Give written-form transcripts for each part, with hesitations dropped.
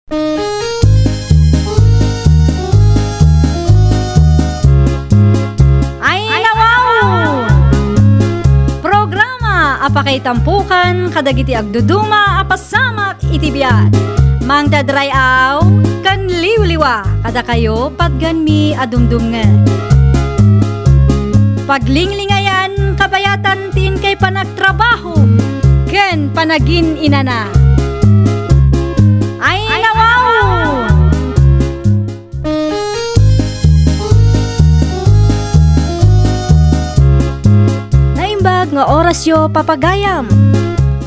Ay nawaw! Programa apakay tampukan kadagiti agduduma apasamak itibiyat. Mang dadrayaw kan liwliwa kada kayo padganmi adumdumngan. Paglinglingayan kabayatan tin kay panagtrabaho ken panagin inana. Ay nawaw! Naimbag nga orasyo papagayam.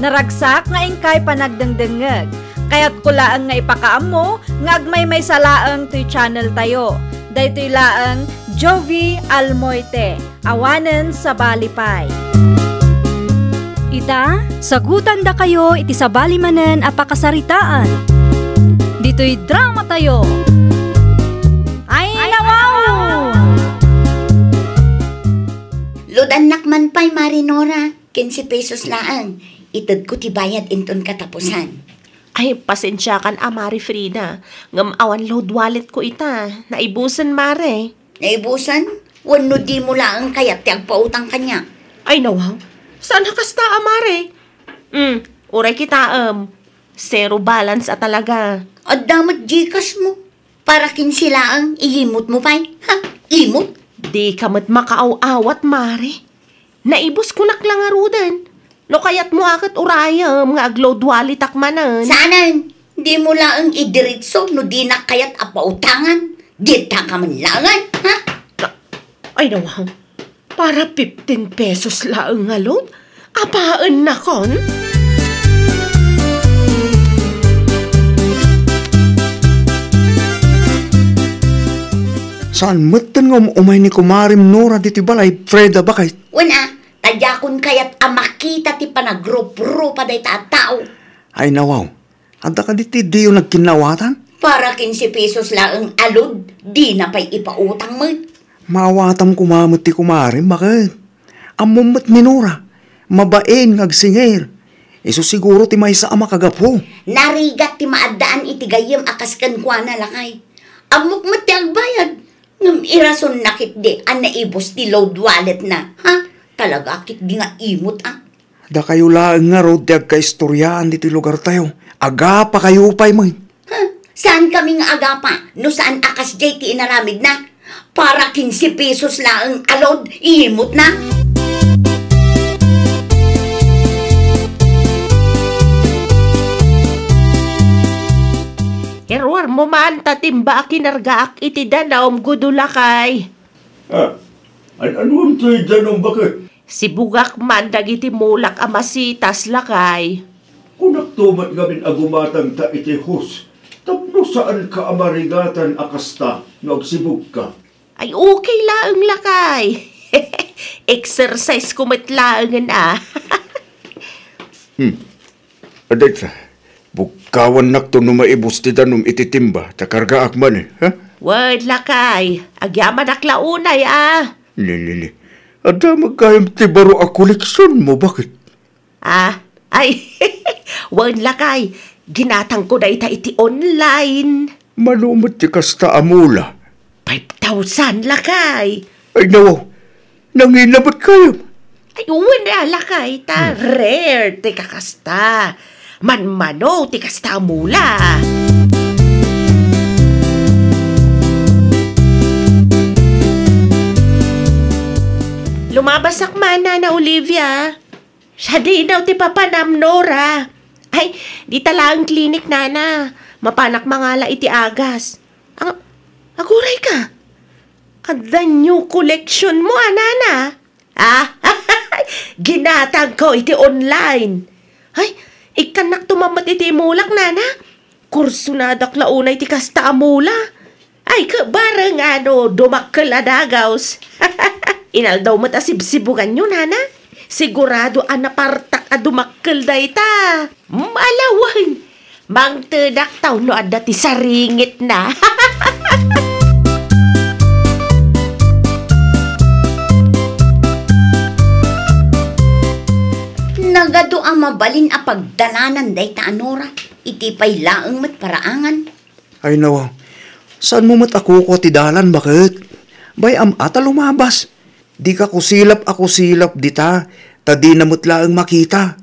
Naragsak nga ingkay panagdengdengeg. Kaya't kulaan nga ipakaam mo nga agmay salaang to'y channel tayo. Daytoy laang Jovi Almoite, awanen sa balipay. Ita, sagutan da kayo iti sa balimanen apakasaritaan. Dito'y drama tayo. Ay nawaw! Lodanak man pa'y Marinora, 15 pesos laang. Itad ko tibayad inton katapusan. Ay, pasensya kan Mari Frida. Ngam awan load wallet ko ita. Naibusan, Mare. Naibusan? Wano di mo lang kaya't pautang kanya. Ay, nawaw. Saan hakasta, Mare? Uray kita, zero balance talaga. At damat Gcash mo. Para kinsilaang ilimot mo pa'y. Ha? Imot? Di ka mat makaaw-awat, Mare. Naibus ko naklang arudan. No kayat mo akat urayam nga agload wallet akmanan. Saanan? Di mo lang idiritso no di na kayat apautangan. Di ta ka man langan, ha? Ay nawaw, para 15 pesos laang nga load? Apaan na kon? Saan matan nga umay ni kumarim Nora diti balay, Freda bakay? Wana, tadyakon kayat amakita ti panagrup-rup pa day tao. Ay nawaw, anda ka diti di yung nagkinawatan? Para 15 pesos lang alod, di na pa'y ipautang mo. Mawatam kumamot ti kumarim, bakit? Amumat ni Nora, mabain ngagsinger. Iso siguro ti may sa ama kagapo. Narigat ti maadaan iti gayem akas kankwa na lakay. Amok mo ti agbayad. Ngam irason nakit di an naibos ti load wallet na, ha? Talaga kit di nga imot, ah. Da kayo lang nga road ti agkaistoryaan dito lugar tayo. Aga pa kayo pa'y mo. Ha? Saan kami nga agapa? No saan akas jay ti inaramid na? Para 15 pesos lang alod, imot na? Erwar mo man tatimba kinargaak iti danaom gudulakay. Ano ang tayo dyan bakit? Si bugak man dagiti mulak amasitas lakay. Kunak tumat gamin agumatang ta iti hus. Tapno saan ka amarigatan akasta no agsibog ka? Ay okay laang lakay. Exercise kumitlaangan Aday ka, bukawan nakto no maibos ti danom ititimba, takarga akman ha? Word lakay, agyaman aklaunay Lili, ada magkayam ti baro a koleksyon mo, bakit? Ay, word lakay, ginatang ko na iti online. Malumot ti kasta amula. 5,000 lakay. Ay nawaw, nangilabot kayo. Ay, wala lakay ta. Rare, ti kakasta. Manmano, ti kasta mula. Lumabasak mana na Olivia. Siya di daw ti papanam Nora. Ay, di talang klinik nana. Mapanak mangala iti agas. Aguray ka. At the new collection mo, nana. Ginatang ko iti online. Ay, ikanak tumamat iti mulak, nana. Kurso na daklaunay ti kasta amula. Ay, kabarang dumakkel adagaws. Inaldaw mat asibsibugan nyo, nana. Sigurado napartak dumakkel dayta. Malawan. Mang tedak taw no adda ti saringit na. Nagado ang mabalin a pagdalanan day ta Nora. Iti pay laeng mat paraangan. Ay nawaw, saan mo mat ako ko ti dalan, bakit? Bay ata lumabas. Di ka kusilap ako silap dita, ta di na mutla ang makita.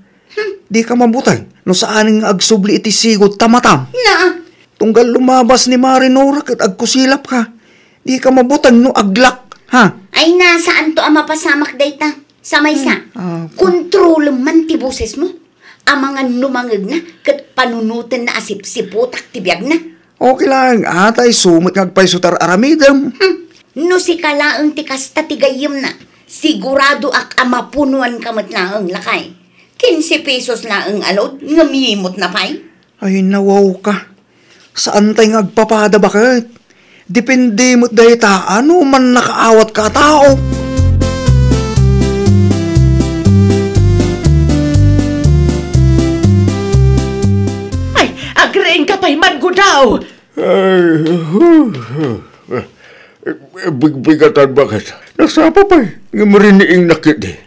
Di ka mabutay, no saan nga agsubli iti sigod tamatam. Na, Tunggal lumabas ni Marinora kat agkusilap ka. Di ka mabutang no aglak, ha? ay nasaan to ang mapasamak dayta? Sa maysa, kontrol man ti boses mo. Ang mga numangag na, kat panunutan na asip-siputak ti biyag na. Okay lang, atay sumot ngagpay sutar aramidem. No si kalaang ti kasta ti gayem na, sigurado ak amapunuan kamat laang lakay. 15 pesos laang alod, ngamimot na pay. Ay nawaw ka. Saan tayo ngagpapada bakit? Depende mo't dayta, ano man nakaawat ka tao. Ay, agreeng ka pa'y mango daw. Ay, bigbigatan bakit? Nasapa pa nga mariniing nakit eh.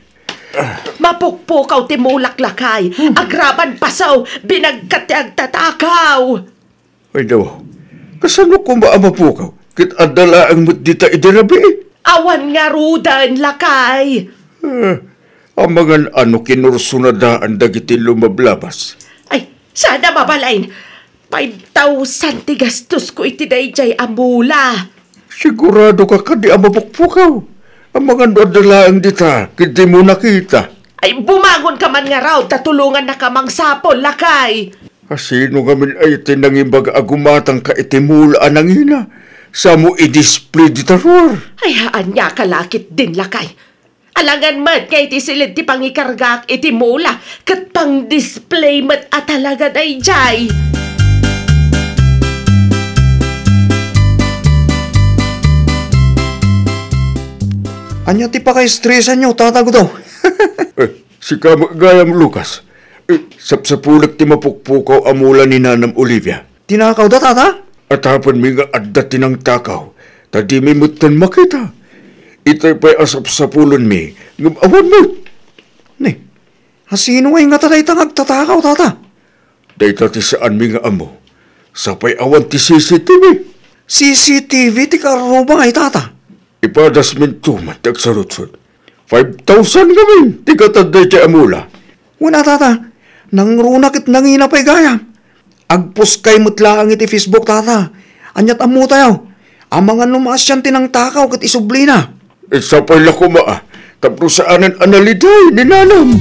Mapukpukaw ti mulak lakay. Agraban pasaw, binagkat ti agtatakaw. Ay daw, kasano ko maamapukaw? Kit adala ang dita idirabi eh. Awan nga rudan lakay. Ang mga ano kinursunadaan dagiti lumablabas. Ay, sana mabalain. 5,000 ti gastos ko iti dayjay amula. Sigurado ka di ang mapukpukaw. Ang mga adalaang dita, kiti mo nakita. Ay, bumangon ka man nga raw, tatulungan na kamang sapol lakay. Kasino ngamin ay tinangibag agumatang ka itimulaan ng ina. Sa mo i-display di tarwar. Ay, haan niya kalakit din lakay. Alangan mat kay iti silid ti pangikargak iti mula, kat pang display mat at talaga dayjay. Anya ti pa kay stresan nyo, tatago daw. Si Kamagayam Lucas. Sapsapulag ti mapukpukaw amula ni Nanam Olivia. Tinakaw da, tata? At hapan mi nga adda tinang takaw. Tadi mi mutan makita. Itay pa'y asap-sapulon mi. Awan mo. Ni, hasino ngay nga tatay tangag tatakaw, tata? Dahil ti saan mi nga amo. Sapay awan ti CCTV. CCTV ti karuba ngay, tata. Ipadas min tuman tagsarutsod. 5,000 gamin. Ti kataday ti amula. Wala, tata. Nang runakit nangina pa'y gayam. Agpus kay mutlaang iti Facebook, tata. Anyat amu tayo. Ang mga numasyan tinang takaw kat isubli na. Isa pa'y lakuma. Tapos saanan analiday ni Nanam.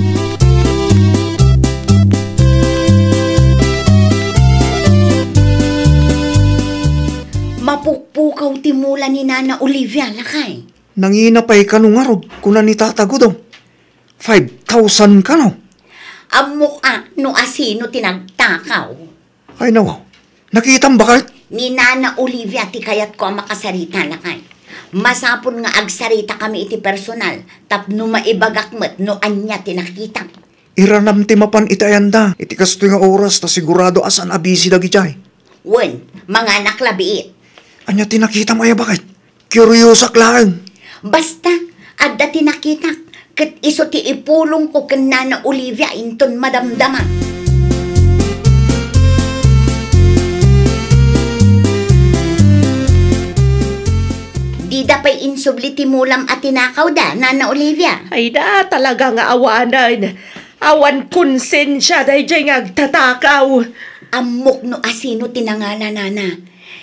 Mapukpukaw ti mula ni Nana Olivia lakay. Nangina pa'y kanungarod kuna ni tatago daw. 5,000 ka no? Amok no asino tinagtakaw. Ay nawaw. Nakitang bakit? Ni Nana Olivia ti kayat ko ang makasarita lakay. Masapon nga agsarita kami iti personal. Tapno maibagak met no anya tinakita. Iranam ti mapan itayanda. Iti kasto nga oras ta sigurado asan abisi dagi jay. Wen, mga naklabiit. Anya tinakita mo ay bakit? Curiosak lang. Basta, adda tinakita. Kat iso ti ipulong ko ken Nana Olivia inton madamdama. Di da pa'y insubli ti mulam at tinakaw da, Nana Olivia. Ay da, talaga nga awanan. Awan konsensya dayjay nga agtatakaw. Amok no asino tinangala, Nana.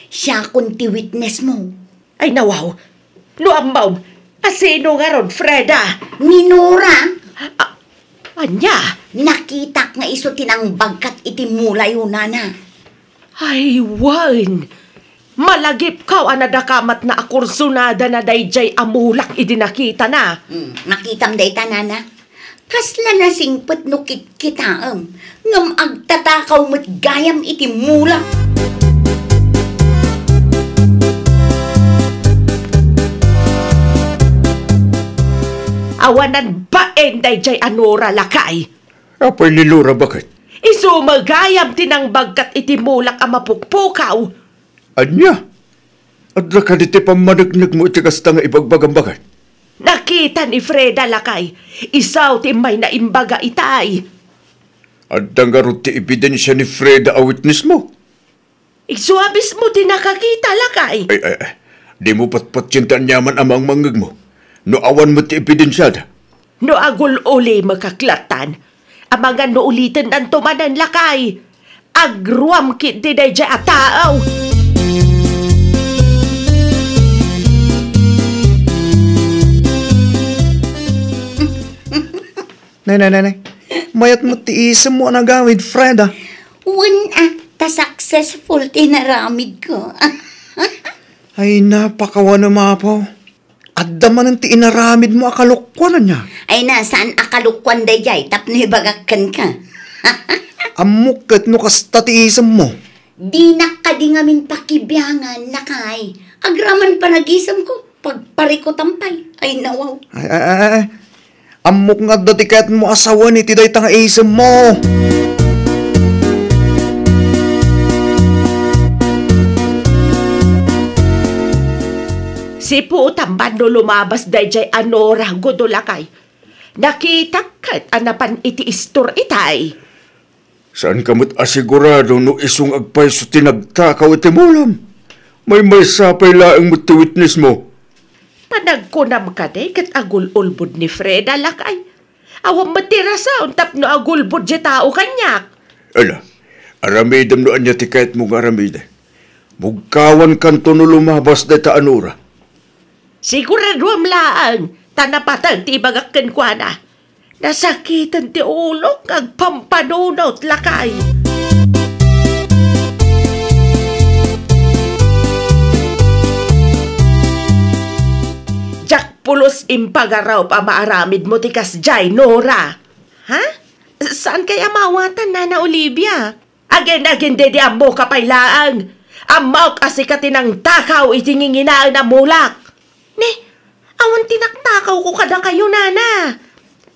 Siya kun ti witness mo. Ay nawaw, no ambaw, asino nga ron, Freda? Ni Nora, Anya? nakita nga iso tinang bagkat iti mulay o, Nana. Ay, wan. Malagip kaw anadakamat na akursunada na dayjay amulak idinakita na. Makitam dayta, Nana. Kasla na singpet no kitaam. Ngam agtatakaw met gayam iti mula. Awanan baen dayjay anora lakay. Apay ni Laura bakit? Isumagayam tinang bagkat iti mulak ang mapukpukaw. Anya? At ka diti pamanagnig mo iti kasta nga ibagbagang bakit? Nakita ni Freda lakay. Isaw ti may naimbaga itay. At dangarot ti ebidensya ni Freda a witness mo. Isuabis mo din nakakita lakay. Ay. Di mo patpatsintan yaman amang mangag mo. No awan mo ti ebidensyada. No agul uli makaklatan. Amang no ulitin ang tumanan lakay. Agruam kit di day dya ataaw. Nay. Mayat mo tiisam mo ang agawid, Freda. Ta successful tinaramid ko. Ay, napakawa na mapaw. At daman ang tiinaramid mo akalukwanan niya. Ay saan akalukwan da jay, tapno ibagakan ka. Amukit no kasta tiisam mo. Di nakadi ngamin pakibiyangan, lakay. Agraman pa nagisam ko, pagpari ko tampay. Ay, nawaw. Ay. Amok nga datikat mo asawa ni tiday tanga isam mo. Si puutamban no lumabas day jay anora godolakay. Nakita kat anapan iti istor itay. Saan kamot asigurado no isong agpay so tinagtakaw iti mulam? May sapay laang mo ti witness mo. Panagkunam ka de kat agul-ulbud ni Freda lakay. Awang matira sa untap no agulbud di tao kanyak. Ala, aramidam no anya ti kahit mong aramida. Mugkawan kanto no lumabas da ta anura. Siguraduam laang, tanapatag ti ibagakken kwa na. Nasakitan ti ulok agpampanunot lakay. Jak pulos impagaraw pa maaramid mo ti kasjay, Nora. Ha? Saan kaya mawatan, Nana Olivia? Again, dedi ammo kapaylaang. Amaw kasi katinang takaw itinginginaan na mulak. Ne, awan tinaktakaw ko kada kayo, Nana.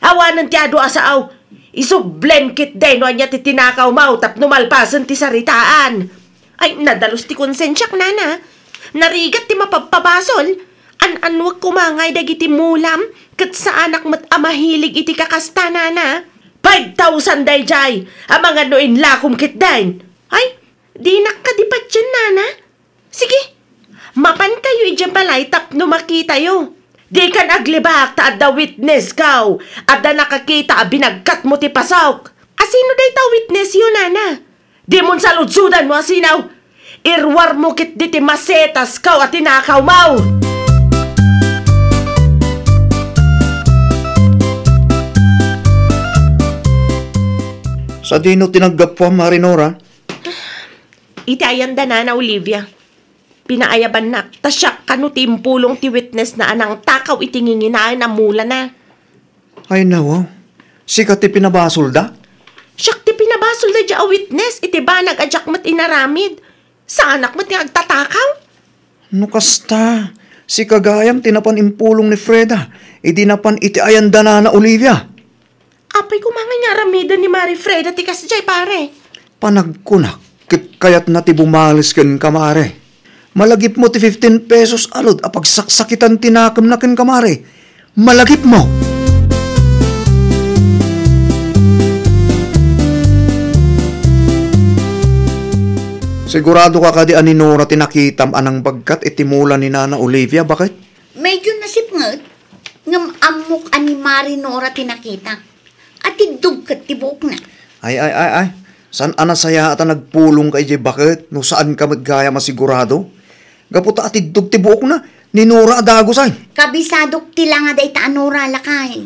Awanan ti adu asaaw. Isublem kit den niya ti tinakaw mau tapno malpasan ti saritaan. Ay, nadalos ti konsensyak, Nana. Narigat ti mapapabasol. An-anwag kumangay dagiti mulam kat sa anak mat amahilig iti kakasta, Nana. 5,000 day jay. Amang ano inlakom kit den. Ay, di nakadipat dyan, Nana. Sige, mapan kayo idyan balay tapno makita yo. Di ka naglibak ta adda witness kaw. Adda nakakita binagkat mo ti pasawk. Asino day ta witness yun, Nana? Di mon saludsudan mo asinaw. Irwar mo kit di ti masetas kaw at tinakaw mau. Sa dino tinanggap po, Marinora? Itayan da, Nana Olivia. Pinaayaban na, tasyak kanu timpulong ti witness na anang takaw itinginginaan na mula na. Ay, nawaw. Sikat ti pinabasol da? Siyak ti pinabasol na dya a witness, iti ba nag-adyak mat inaramid? Sa anak mat nga agtatakaw? No kasta. Si kagayam tinapan impulong ni Freda. Idinapan iti ayan da na Olivia. Apay kumangay nga ramida ni Mari Freda ti kasjay, pare. Panagkunak, kayat na ti bumalis ken kamare. Malagip mo ti 15 pesos alod apag saksakitan tinakam na ken kamare. Malagip mo! Sigurado ka kadi ani Nora tinakitam anang bagkat itimula ni Nana Olivia, bakit? Medyo nasipngat. Ngam amok ani Marinora tinakita. At idugkat tibok na. Ay. San anasaya ata nagpulong kay Jay, bakit? No saan ka maggaya masigurado? Gaputa at idug tibuok na. Ni Nora adagosay. Kabisadok tila nga day ta Nora lakay.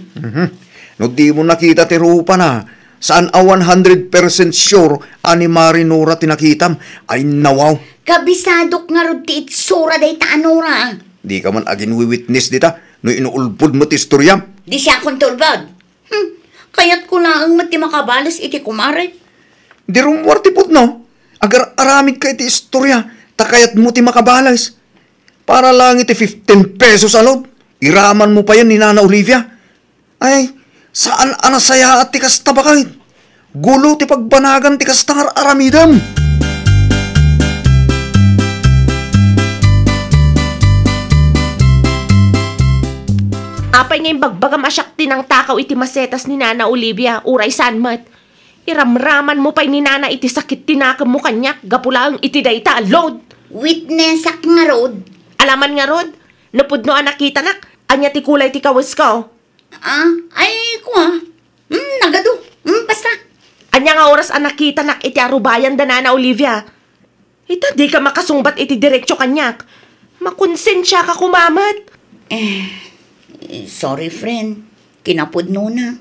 No di mo nakita ti rupa na. Saan a 100% sure ani Marinora tinakitam ay nawaw. Kabisadok nga rod ti itsura day ta Nora. Di ka man agin witness dita no inuulpod mo ti istorya. Di siya akong tulbad. Kaya't ko lang mati makabalas iti kumare. Di rumwar ti putno. Agar aramid ka iti istorya takayat mo ti makabalas. Para lang iti 15 pesos alod. Iraman mo pa yan ni Nana Olivia. Ay, saan anasaya at ti kasta bakit? Gulo ti pagbanagan ti kasta aramidam. Apay ngayong bagbagam asyakti ng takaw iti masetas ni Nana Olivia, uray sanmat. Iramraman mo pa'y ni nana iti sakit tinakam mo kanyak, gapulang iti dayta alod. Witnessak nga rod. Alaman nga rod, napudno nakita nak, anya ti kulay ti kawas ko. Ay, kuha. Nagado. Basta. Anya nga oras nakita nak iti arubayan da nana Olivia. Ita di ka makasungbat iti diretsyo kanyak. Makonsensya ka kumamat. Sorry, friend. Kinapudno na.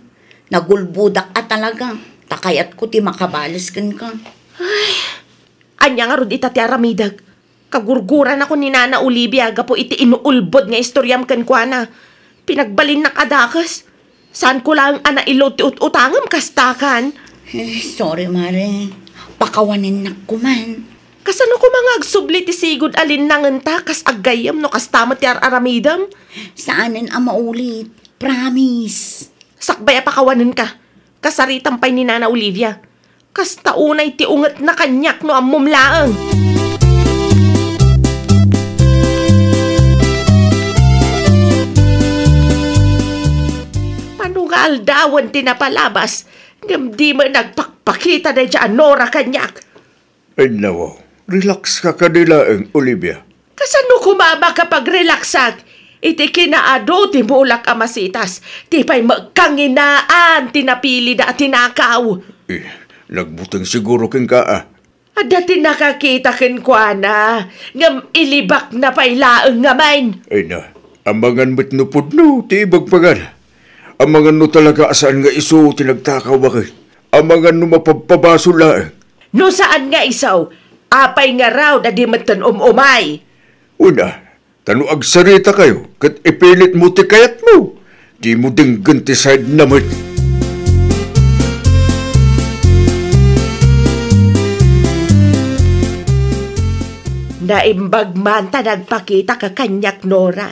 Nagulbudak talaga. Takayat ko ti makabalas kan ka. Anya nga rod ita ti aramidag. Kagurguran ako ni Nana Olivia gapo iti inuulbod nga istoryam kan kwa na. Pinagbalin na kadakas. Saan ko lang ilot ti utangam kastakan? Sorry, Mare. Pakawanin na kuman. Kasano ko mga agsubli ti sigod alin nangan ta kas agayam no kas tamat ti aramidam? Saanin ang maulit? Promise. Sakbay pakawanan ka. Kasaritan pa'y ni Nana Olivia. Kas taunay ti ungat na kanyak no amumlaang. Paano nga aldawan tinapalabas? Di mo nagpakpakita na dyan Nora kanyak. Ay nawaw, relax ka kanilaang, Olivia. Kasano kumama kapag relaxag? Iti kinaado ti mulak amasitas. Ti pa'y magkanginaan tinapili na at tinakaw. Nagbutang siguro king ka Ada tinakakita kin kwa na. Ngam ilibak na pa'y laang ngamain. Ay na, amangan mo't nupudno, ti ibagpagan. Amangan no talaga saan nga iso tinagtakaw bakit. Amangan no mapagpabaso laang. No saan nga isaw? Apay nga raw na di matan umay. Una, tano agsarita kayo, kat ipilit mo ti kayat mo. Di mo ding gantiside naman. Naimbag man ta nagpakita ka kanyak Nora.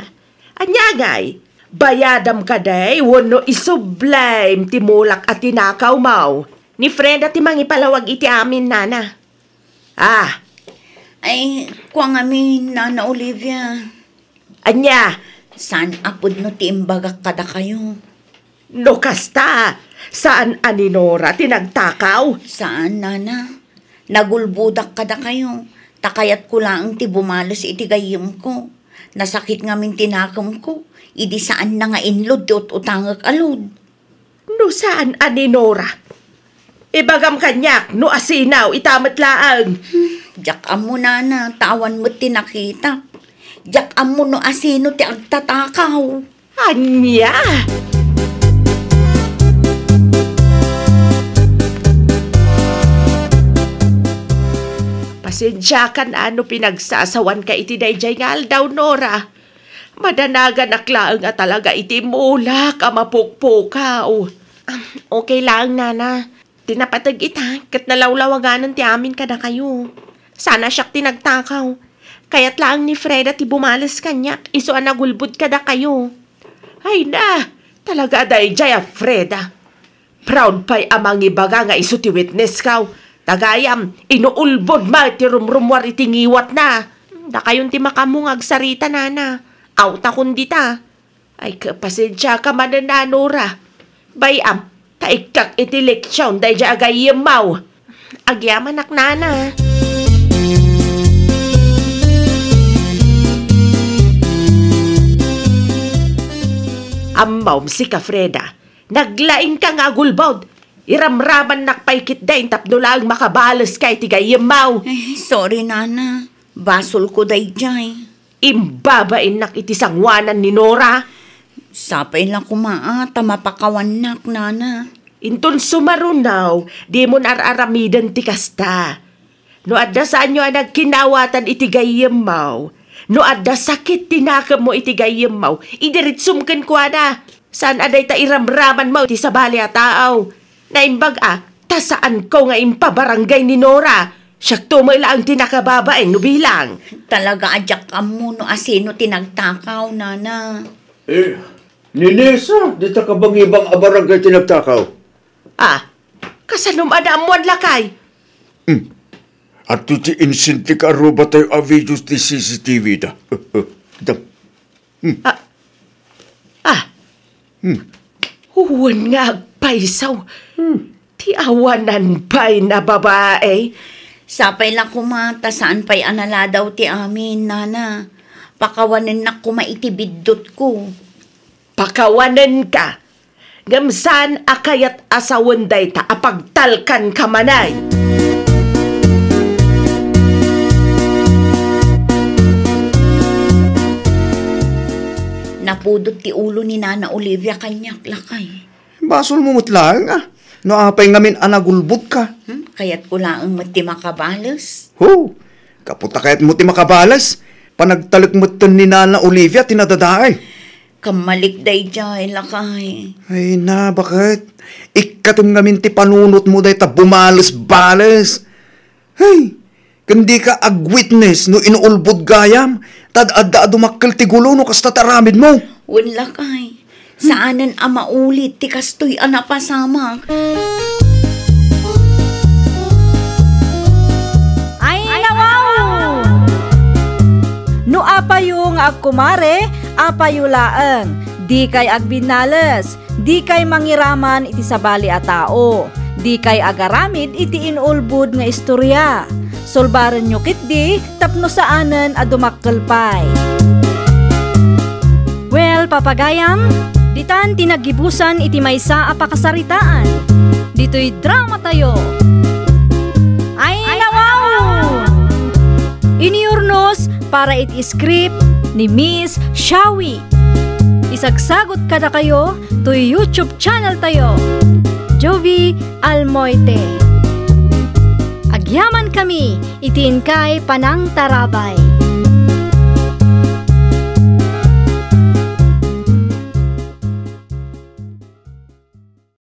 Anyagay, bayadam ka day, wano isublime ti mulak at tinakaw mau. Ni friend at timang ipalawag iti amin, Nana. Ay, kuha nga mi, Nana Olivia. Anya, Saan apod no ti imbagak kada kayo? no kasta, saan ani Nora tinagtakaw? Saan, Nana? Nagulbudak kada kayo. Takayat ko lang ti bumalas iti gayim ko. Nasakit nga min tinakam ko. Idi saan na nga inlod ti utangak alod. No saan ani Nora? Ibagam kanyak, no asinaw, itamat laang. Jak amo, Nana, tawan mo tinakita. Jak amo no asino ti agtatakaw. Anya! Pasensya ka na ano pinagsasawan ka iti dayjay nga aldaw, Nora. Madanagan aklaang nga talaga iti mulak ka mapukpukaw. Okay lang, Nana. Tinapatag ita, kat nalawlawaganan ti amin ka na kayo. Sana siyak tinagtakaw. Kaya't lang ni Freda ti bumalas kanyak, iso nagulbud ka na kayo. Ay na, talaga dayjay Freda. Proud pa'y amang ibaga nga iso ti witness kaw. Tagayam, inuulbod ma ti rumrumwar iti ngiwat na. Da kayon ti makamungag sarita, Nana. Auta kundi ta. Ay kapasensya ka man na, Nora. Bayam, taikak iti leksyon day dya agayim mau. Agyaman ak, Nana. Amaw si Freda. Naglaing ka nga gulbod. Iramraman nakpaikit dahin tapno lang makabalas kay tigayim mau. Ay, sorry, Nana. Basol ko dayjay. Imbabain nak iti sangwanan ni Nora. Sapay lang kumaata, mapakawan nak, Nana. Intun sumarunaw, di mo nararamidan ti kasta. No adda saan nyo nagkinawatan iti gayem mau. No adda sakit tinakam mo iti gayem mau. Idiritsumken kwa na. Saan aday ta iramraman mo iti sabali a tao. Naimbag tasaan ko nga impabarangay ni Nora. Siyak tumayla ang tinakababaeng no bilang. Talaga adyak amo no asino tinagtakaw, Nana. Ninesa, di ta ka bang ibang abarangay tinagtakaw? Kasanum adamuan lakay. At ti insinti ka aruba tayo videos ti CCTV da. Huwan nga agpaisaw. Ti awanan pa'y na babae. Sapay lang kumata, saan pa'y anala daw ti amin, nana. Pakawanan na kumaitibidot ko. Pakawanan ka. Gamsan akayat asawanday ta apagtalkan ka manay. Napudot ti ulo ni Nana Olivia kanyak lakay. Basol mo mutlang ah. No apay ngamin anagulbot ka. Kaya't ko lang mati makabalas. Ho, kaputa kayat mo ti makabalas. Panagtalik mo ni Nana Olivia tinadadaay. Kamalik day jay lakay. Ay na, bakit? Ikatim ngamin ti panunot mo day ta bumalas-balas. Hey, kundi ka ag-witness no inuulbod gayam, tad-adda dumakkel ti gulo no kasta taramid mo. Wala kay. Saanan maulit ti kastoy anapasama. Ay, nawaw! No apayo nga agkumare, apayo laeng. Di kay agbinalas, di kay mangiraman iti sabali a tao. Di kay agaramid iti inulbud nga istorya. Solbaran nyo kitdi, tapno saanan a dumakkelpay. Well, papagayam, ditan tinagibusan iti maysa a pakasaritaan. Dito'y drama tayo. Ay, nawaw! Iniurnos para iti script ni Miss Shawi. Isagsagot kada kayo to YouTube channel tayo. Jovi Almoite. Agyaman kami, itin kay Panang Tarabay.